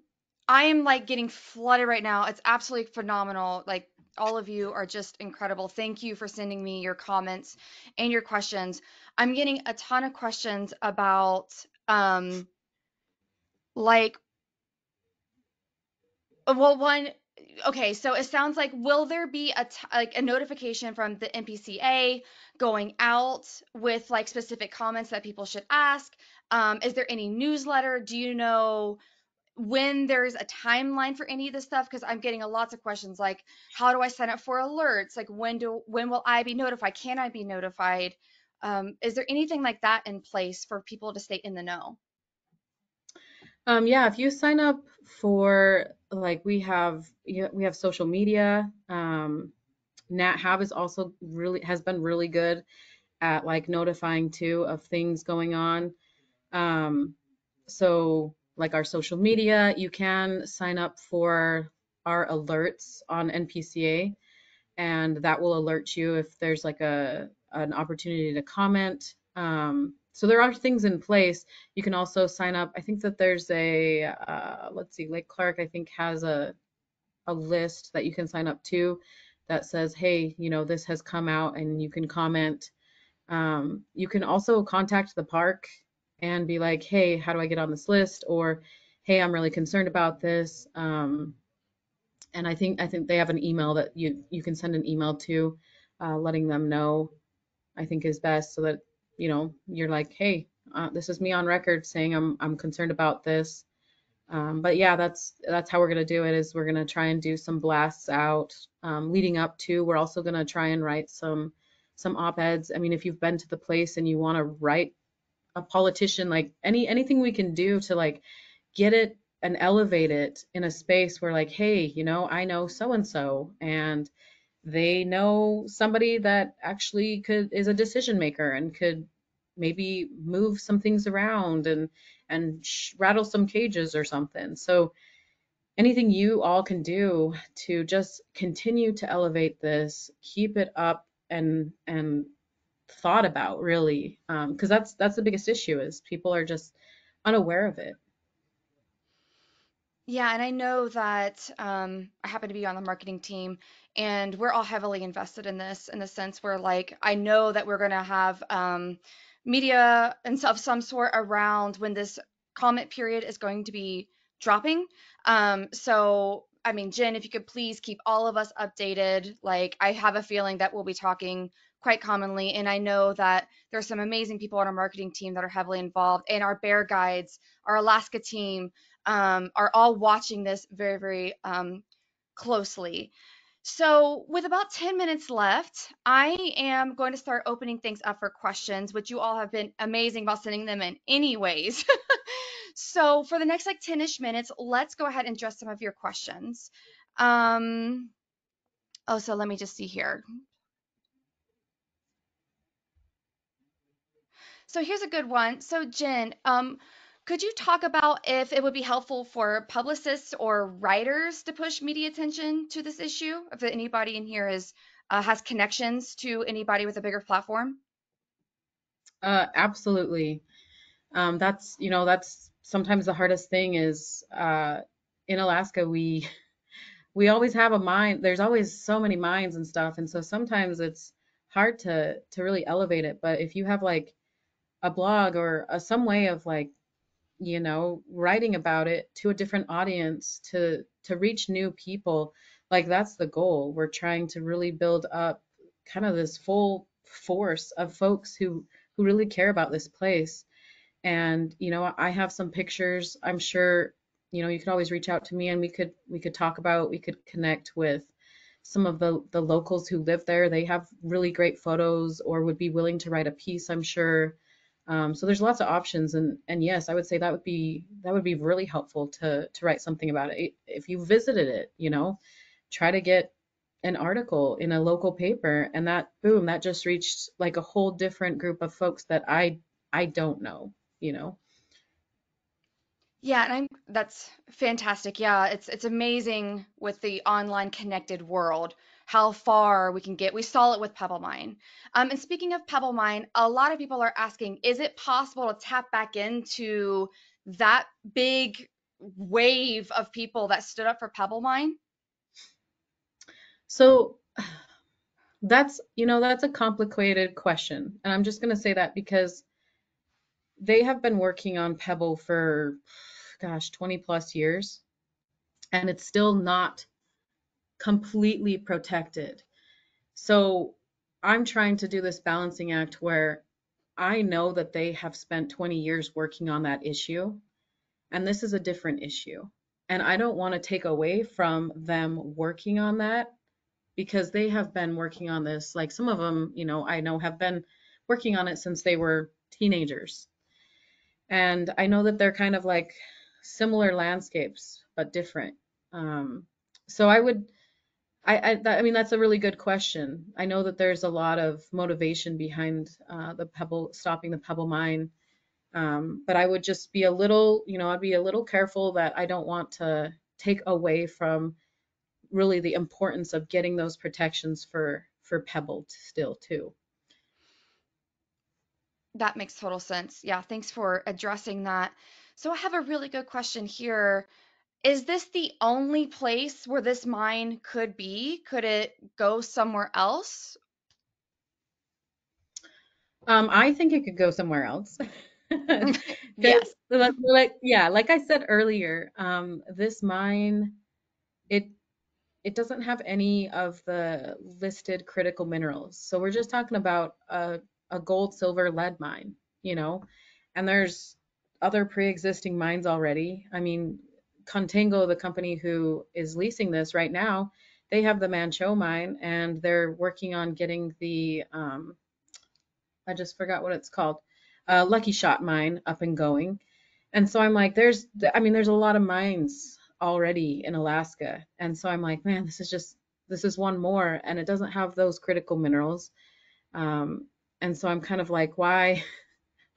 I am like getting flooded right now. It's absolutely phenomenal. Like all of you are just incredible. Thank you for sending me your comments and your questions. I'm getting a ton of questions about like well one okay, so it sounds like will there be like a notification from the NPCA going out with like specific comments that people should ask? Is there any newsletter? Do you know when there's a timeline for any of this stuff? Because I'm getting a lots of questions like how do I sign up for alerts, like when will I be notified, can I be notified? Is there anything like that in place for people to stay in the know? Yeah, if you sign up for, like, we have social media. NatHab is also really has been really good at like notifying too of things going on. Um, so like our social media, you can sign up for our alerts on NPCA, and that will alert you if there's like an opportunity to comment. So there are things in place. You can also sign up. I think that there's let's see, Lake Clark, I think, has a list that you can sign up to that says, hey, this has come out and you can comment. You can also contact the park and be like, hey, how do I get on this list? Or, hey, I'm really concerned about this. And I think they have an email that you can send an email to, letting them know. I think is best, so that you're like, hey, this is me on record saying I'm concerned about this. But yeah, that's how we're gonna do it. Is we're gonna try and do some blasts out, leading up to. We're also gonna try and write some op-eds. I mean, if you've been to the place and you want to write a politician, like anything we can do to like get it and elevate it in a space where, like, hey, I know so and so, and they know somebody that actually could is a decision maker and could maybe move some things around and rattle some cages or something. So anything you all can do to just continue to elevate this, keep it up, and thought about, really, because that's the biggest issue, is people are just unaware of it. Yeah, and I know that I happen to be on the marketing team, and we're all heavily invested in this in the sense where, like, I know that we're going to have media and of some sort around when this comment period is going to be dropping. So, I mean, Jen, if you could please keep all of us updated. Like, I have a feeling that we'll be talking quite commonly, and I know that there's some amazing people on our marketing team that are heavily involved, and our bear guides, our Alaska team are all watching this very, very closely. So, with about 10 minutes left, I am going to start opening things up for questions, which you all have been amazing about sending them in, anyways. So, for the next like 10-ish minutes, let's go ahead and address some of your questions. Um, oh, so let me just see here. So here's a good one. So Jen, could you talk about if it would be helpful for publicists or writers to push media attention to this issue? If anybody in here is has connections to anybody with a bigger platform? Absolutely. That's sometimes the hardest thing is, in Alaska, we always have a mine. There's always so many mines and stuff, and so sometimes it's hard to really elevate it. But if you have like a blog or some way of like, writing about it to a different audience, to reach new people, like, that's the goal. We're trying to really build up kind of this full force of folks who really care about this place. And, I have some pictures. I'm sure, you could always reach out to me and we could connect with some of the locals who live there. They have really great photos or would be willing to write a piece, I'm sure. So there's lots of options, and yes, I would say that would be really helpful to write something about it. If you visited it, try to get an article in a local paper, and that boom, that just reached like a whole different group of folks that I don't know, you know. Yeah, and that's fantastic. Yeah, it's amazing with the online connected world how far we can get. We saw it with Pebble Mine. And speaking of Pebble Mine, a lot of people are asking, is it possible to tap back into that big wave of people that stood up for Pebble Mine? So that's a complicated question, and I'm just going to say that because they have been working on Pebble for, gosh, 20 plus years, and it's still not completely protected. So I'm trying to do this balancing act where I know that they have spent 20 years working on that issue, and this is a different issue. And I don't want to take away from them working on that because they have been working on this. Like some of them, I know have been working on it since they were teenagers. And I know that they're kind of like similar landscapes, but different. Um, so I mean, that's a really good question. I know that there's a lot of motivation behind stopping the Pebble mine. But I would just be a little, I'd be a little careful that I don't want to take away from really the importance of getting those protections for Pebble still too. That makes total sense. Yeah, thanks for addressing that. So I have a really good question here. Is this the only place where this mine could be? Could it go somewhere else? I think it could go somewhere else. Because Yes. yeah, like I said earlier, this mine, it it doesn't have any of the listed critical minerals. So we're just talking about a gold, silver, lead mine, you know, and there's other pre-existing mines already. I mean, Contango, the company who is leasing this right now, they have the Manh Choh mine, and they're working on getting the I just forgot what it's called, Lucky Shot mine up and going. And so I'm like, there's a lot of mines already in Alaska. And so I'm like, man, this is one more, and it doesn't have those critical minerals. Um, and so I'm kind of like, why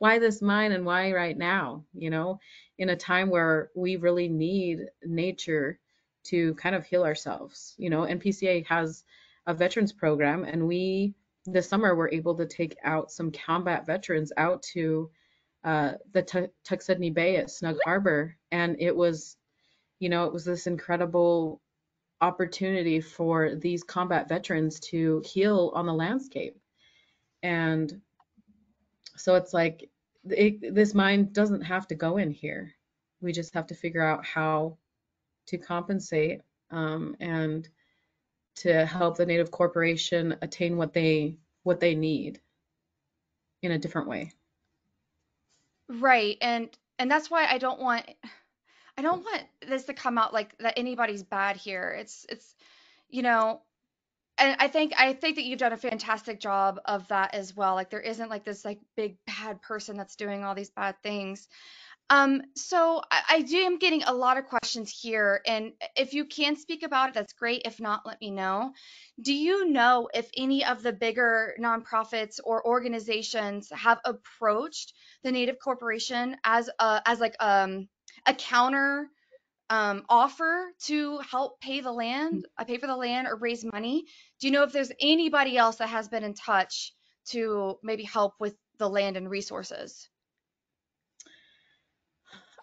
this mine and why right now? In a time where we really need nature to kind of heal ourselves. NPCA has a veterans program, and we this summer were able to take out some combat veterans out to the Tuxedni Bay at Snug Harbor, and it was this incredible opportunity for these combat veterans to heal on the landscape. And so it's like this mine doesn't have to go in here. We just have to figure out how to compensate, and to help the Native Corporation attain what they need in a different way. Right. And that's why I don't want this to come out like that anybody's bad here. It's you know, and I think that you've done a fantastic job of that as well. Like there isn't like this like big bad person that's doing all these bad things. So I do am getting a lot of questions here, and if you can speak about it, that's great. If not, let me know. Do you know if any of the bigger nonprofits or organizations have approached the Native Corporation as a counter offer to help pay for the land or raise money? Do you know if there's anybody else that has been in touch to maybe help with the land and resources?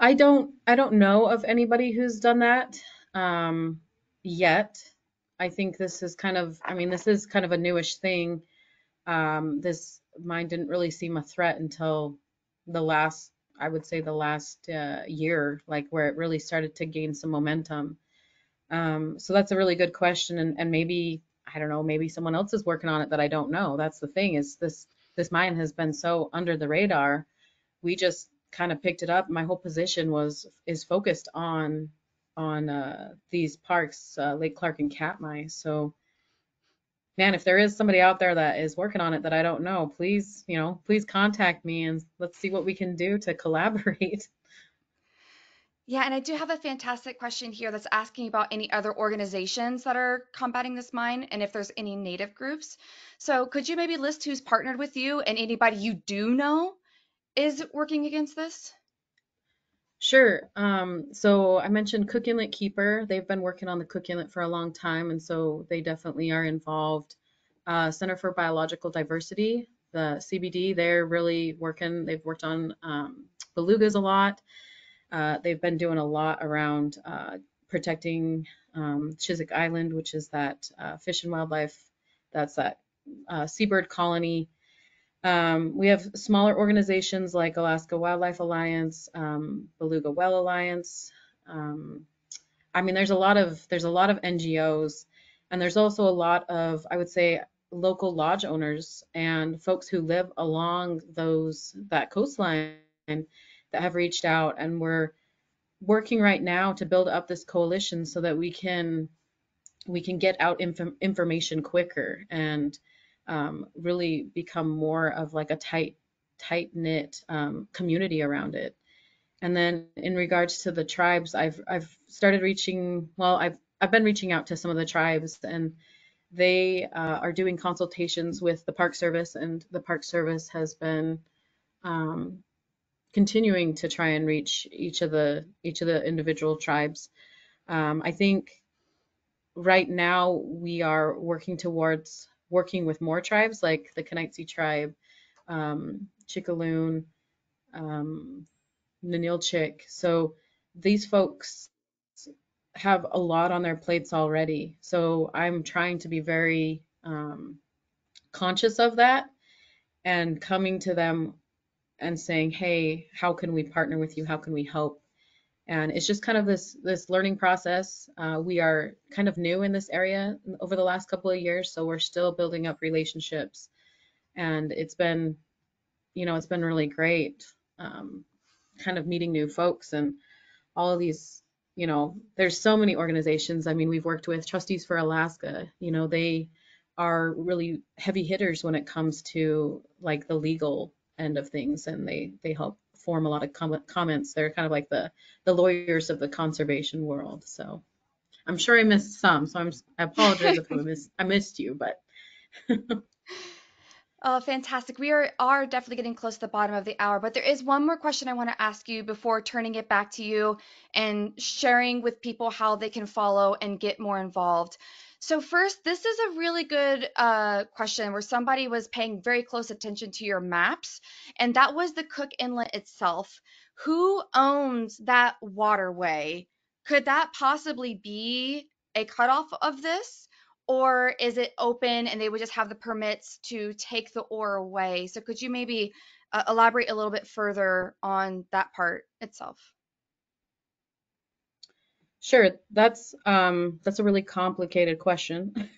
I don't know of anybody who's done that um, yet. I think this is kind of a newish thing. This mine didn't really seem a threat until I would say the last year, like where it really started to gain some momentum. So that's a really good question, and maybe I don't know, maybe someone else is working on it that I don't know. That's the thing is this mine has been so under the radar. We just kind of picked it up. My whole position is focused on these parks, Lake Clark and Katmai. So, man, if there is somebody out there that is working on it that I don't know, please, please contact me and let's see what we can do to collaborate. Yeah, and I do have a fantastic question here that's asking about any other organizations that are combating this mine and if there's any native groups. So, could you maybe list who's partnered with you and anybody you do know is working against this? Sure. So I mentioned Cook Inlet Keeper. They've been working on the Cook Inlet for a long time, and so they definitely are involved. Center for Biological Diversity, the CBD, they're really working. They've worked on belugas a lot. They've been doing a lot around protecting Chiswick Island, which is that fish and wildlife. That's that seabird colony. We have smaller organizations like Alaska Wildlife Alliance, Beluga Whale Alliance. Um, I mean, there's a lot of NGOs, and there's also a lot of, I would say, local lodge owners and folks who live along that coastline that have reached out, and we're working right now to build up this coalition so that we can get out information quicker and really become more of like a tight knit community around it. And then in regards to the tribes, I've started reaching. Well, I've been reaching out to some of the tribes, and they are doing consultations with the Park Service, and the Park Service has been um, continuing to try and reach each of the individual tribes. I think right now we are working towards working with more tribes like the Kenichi tribe, Chickaloon, um, Ninilchik. So these folks have a lot on their plates already. So I'm trying to be very conscious of that and coming to them and saying, "Hey, how can we partner with you? How can we help?" And it's just kind of this learning process. We are kind of new in this area over the last couple of years, so we're still building up relationships, and it's been really great, um, kind of meeting new folks and all of these. There's so many organizations. I mean, we've worked with Trustees for Alaska. They are really heavy hitters when it comes to like the legal end of things, and they help form a lot of comments. They're kind of like the lawyers of the conservation world. So I'm sure I missed some. So I apologize if I missed you, but Oh, fantastic. We are definitely getting close to the bottom of the hour, but there is one more question I want to ask you before turning it back to you and sharing with people how they can follow and get more involved. So first, this is a really good question where somebody was paying very close attention to your maps, and that was the Cook Inlet itself. Who owns that waterway? Could that possibly be a cutoff of this? Or is it open and they would just have the permits to take the ore away? So could you maybe elaborate a little bit further on that part itself? sure, that's a really complicated question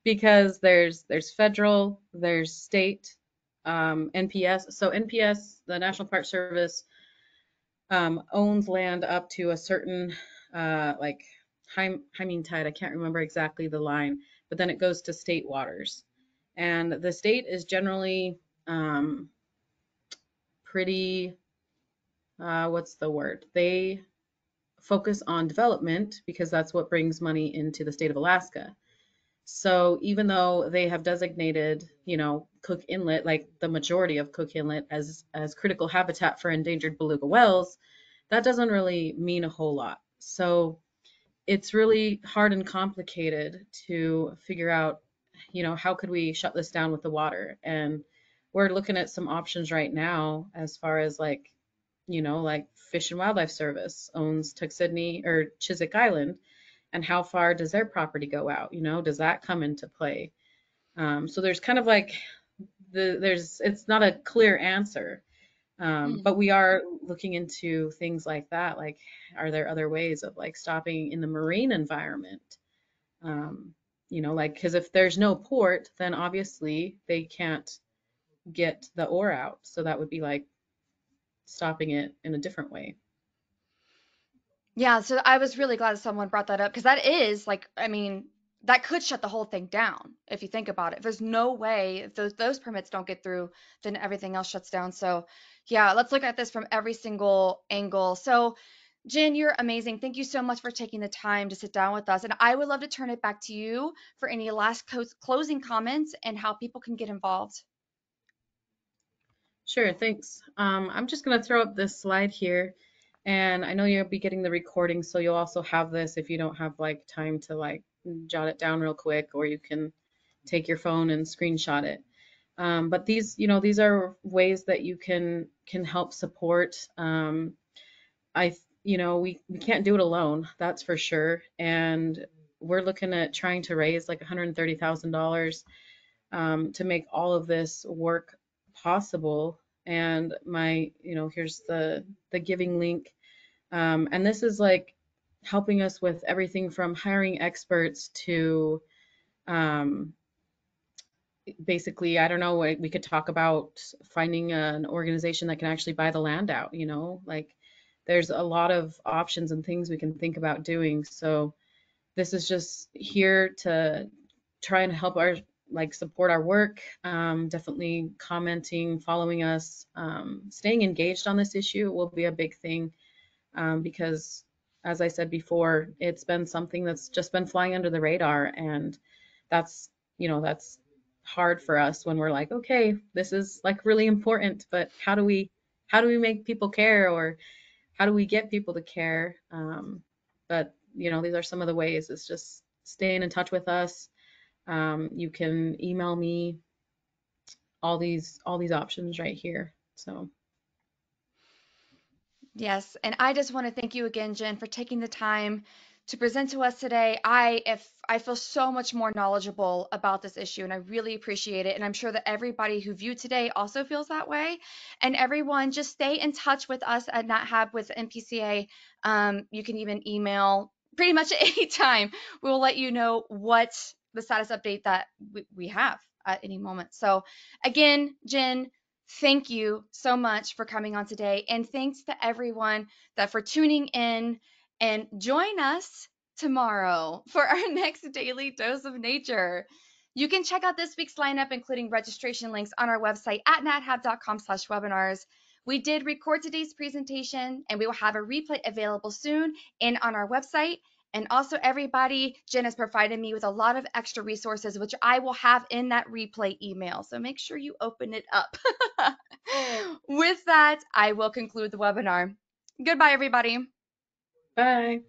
because there's federal, there's state, NPS. So NPS, the National Park Service, owns land up to a certain like Hyming Tide. I can't remember exactly the line, but then it goes to state waters, and the state is generally pretty. What's the word? They focus on development because that's what brings money into the state of Alaska. So even though they have designated, Cook Inlet, like the majority of Cook Inlet, as critical habitat for endangered beluga whales, that doesn't really mean a whole lot. So it's really hard and complicated to figure out, how could we shut this down with the water? And we're looking at some options right now as far as like Fish and Wildlife Service owns Tuxedni or Chiswick Island, and how far does their property go out? Does that come into play? So there's kind of like it's not a clear answer, Hmm. but we are looking into things like that. Like, are there other ways of like stopping in the marine environment? Um, like, because if there's no port, then obviously they can't get the ore out. So that would be like stopping it in a different way. Yeah, so I was really glad that someone brought that up because that is like, I mean, that could shut the whole thing down if you think about it. There's no way if those permits don't get through, then everything else shuts down. So, yeah, let's look at this from every single angle. So, Jen, you're amazing. Thank you so much for taking the time to sit down with us. And I would love to turn it back to you for any last closing comments and how people can get involved. Sure, thanks. I'm just going to throw up this slide here, and I know you'll be getting the recording, so you'll also have this if you don't have like time to like jot it down real quick, or you can take your phone and screenshot it. But these, these are ways that you can help support. We can't do it alone, that's for sure. And we're looking at trying to raise like $130,000 to make all of this work possible. And here's the giving link. And this is like helping us with everything from hiring experts to um, basically, I don't know, we could talk about finding an organization that can actually buy the land out, like there's a lot of options and things we can think about doing. So this is just here to try and help our like support our work. Definitely commenting, following us, staying engaged on this issue will be a big thing, because as I said before, it's been something that's just been flying under the radar, and that's that's hard for us when we're like, okay, this is like really important, but how do we make people care, or how do we get people to care? But these are some of the ways. It's just staying in touch with us. You can email me, all these options right here. So Yes, and I just want to thank you again, Jen, for taking the time to present to us today. I feel so much more knowledgeable about this issue, and I really appreciate it. And I'm sure that everybody who viewed today also feels that way. And everyone, just stay in touch with us at NatHab with NPCA. You can even email pretty much at any time. We'll let you know what the status update that we have at any moment. So, again, Jen, thank you so much for coming on today. And thanks to everyone that for tuning in, and join us tomorrow for our next daily dose of nature. You can check out this week's lineup, including registration links on our website at nathab.com/webinars. We did record today's presentation, and we will have a replay available soon and on our website. And also, everybody, Jen has provided me with a lot of extra resources, which I will have in that replay email. So make sure you open it up. With that, I will conclude the webinar. Goodbye, everybody. bye.